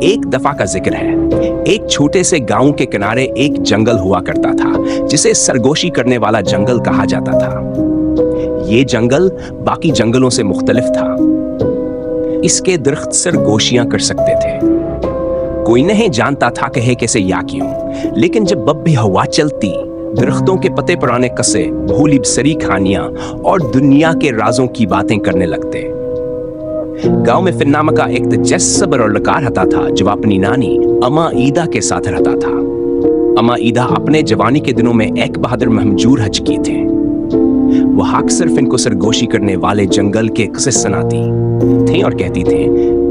एक दफा का जिक्र है। एक छोटे से गांव के किनारे एक जंगल हुआ करता था जिसे सरगोशी करने वाला जंगल कहा जाता था। ये जंगल बाकी जंगलों से मुख्तलिफ था। इसके दरख्त सरगोशियां कर सकते थे। कोई नहीं जानता था कहे कैसे या क्यों, लेकिन जब भी हवा चलती, दरख्तों के पत्ते पुराने कसे, भूली सरी कहानियां और दुनिया के राजों की बातें करने लगते। गांव में फिन नाम का एक दिलचस्प और लड़का रहता था जो अपनी नानी अम्मा ईदा के साथ रहता था। अम्मा ईदा अपने जवानी के दिनों में एक बहादुर महमजूर हजकी थे। वह अक्सर फिन को सरगोशी करने वाले जंगल के किस्से सुनाती थी और कहती थी,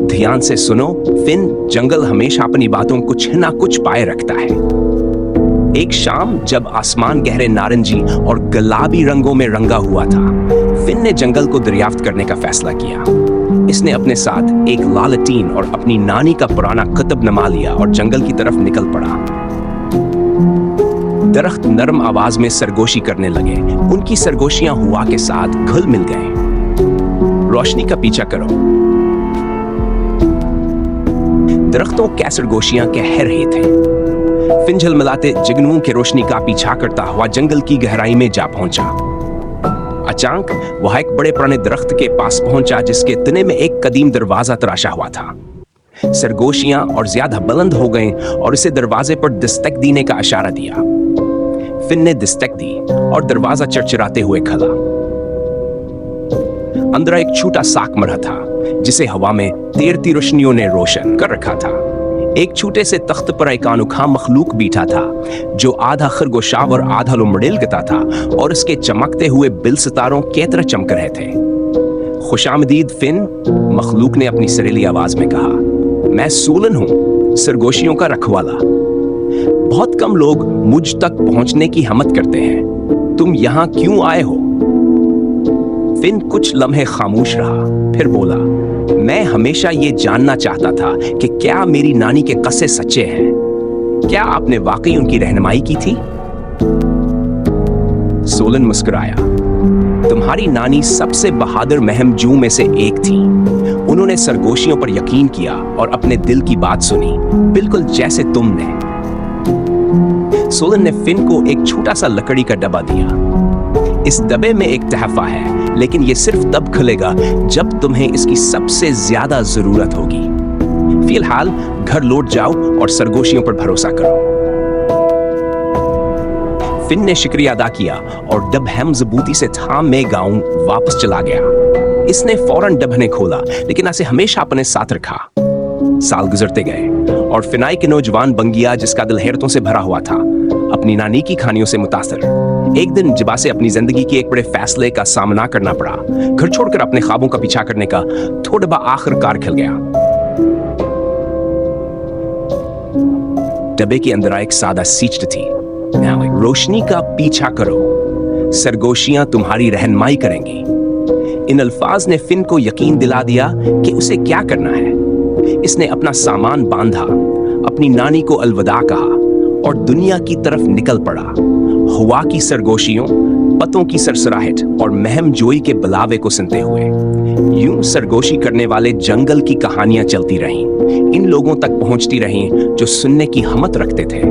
ध्यान से सुनो फिन, जंगल हमेशा अपनी बातों कुछ ना कुछ पाए रखता है। एक शाम जब आसमान गहरे नारंगी और गुलाबी रंगों में रंगा हुआ था, फिन ने जंगल को दरियाफ्त करने का फैसला किया। इसने अपने साथ एक लालटीन और अपनी नानी का पुराना कुतुबनामा लिया और जंगल की तरफ निकल पड़ा। दरख्त नरम आवाज में सरगोशी करने लगे। उनकी सरगोशियां हवा के साथ घुल मिल गए। रोशनी का पीछा करो। दरख्तों की सरगोशियां कह रहे थे। फिन झलमिलाते जुगनुओं की रोशनी का पीछा करता हुआ जंगल की गहराई में जा पहुंचा। अचानक वह एक बड़े पुराने दरख्त के पास पहुंचा जिसके तने में एक कदीम दरवाजा तराशा हुआ था। सरगोशियां और ज्यादा बुलंद हो गईं और इसे दरवाजे पर दस्तक देने का इशारा दिया। फिन ने दस्तक दी और दरवाजा चरचराते हुए खुला। अंदर एक छोटा साक मरा था जिसे हवा में तैरती रोशनियों ने रोशन कर रखा था। एक छोटे से तख्त पर एक अनोखा मखलूक बैठा था जो आधा खरगोशाव और आधा लोमड़ेल गता था और उसके चमकते हुए बिल सितारों की तरह चमक रहे थे। खुशामदीद फिन, मखलूक ने अपनी सरीली आवाज में कहा, मैं सोलन हूं, सरगोशियों का रखवाला। बहुत कम लोग मुझ तक पहुंचने की हिम्मत करते हैं। तुम यहां क्यों आए हो? फिन कुछ लम्हे खामोश रहा, फिर बोला, मैं हमेशा ये जानना चाहता था कि क्या मेरी नानी के कस्से सच्चे हैं। क्या आपने वाकई उनकी रहनुमाई की थी? सोलन मुस्कुराया। तुम्हारी नानी सबसे बहादुर महमजू में से एक थी। उन्होंने सरगोशियों पर यकीन किया और अपने दिल की बात सुनी, बिल्कुल जैसे तुमने। सोलन ने फिन को एक छोटा सा लकड़ी का डब्बा दिया। इस डब्बे में एक तहफा है, लेकिन यह सिर्फ तब खुलेगा जब तुम्हें इसकी सबसे ज्यादा जरूरत होगी। फिलहाल घर लौट जाओ और सरगोशियों पर भरोसा करो। फिन ने शुक्रिया अदा किया और डब्बा मजबूती से थाम में गांव वापस चला गया। इसने फौरन डब्बे खोला, लेकिन इसे हमेशा अपने साथ रखा। साल गुजरते गए और फिनाई के नौजवान बंगिया, जिसका दिल हैरतों से भरा हुआ था, अपनी नानी की कहानियों से मुतासिर, एक दिन जब से अपनी जिंदगी के एक बड़े फैसले का सामना करना पड़ा। घर छोड़कर अपने ख्वाबों का पीछा करने का थोड़ा आखिरकार खिल गया। डब्बे के अंदर एक सादा सीट थी। रोशनी का पीछा करो, सरगोशियां तुम्हारी रहनुमाई करेंगी। इन अल्फाज ने फिन को यकीन दिला दिया कि उसे क्या करना है। इसने अपना सामान बांधा, अपनी नानी को अलविदा कहा और दुनिया की तरफ निकल पड़ा। हवा की सरगोशियों, पतों की सरसराहट और महमजोई के बुलावे को सुनते हुए यूं सरगोशी करने वाले जंगल की कहानियां चलती रहीं, इन लोगों तक पहुंचती रहीं जो सुनने की हिम्मत रखते थे।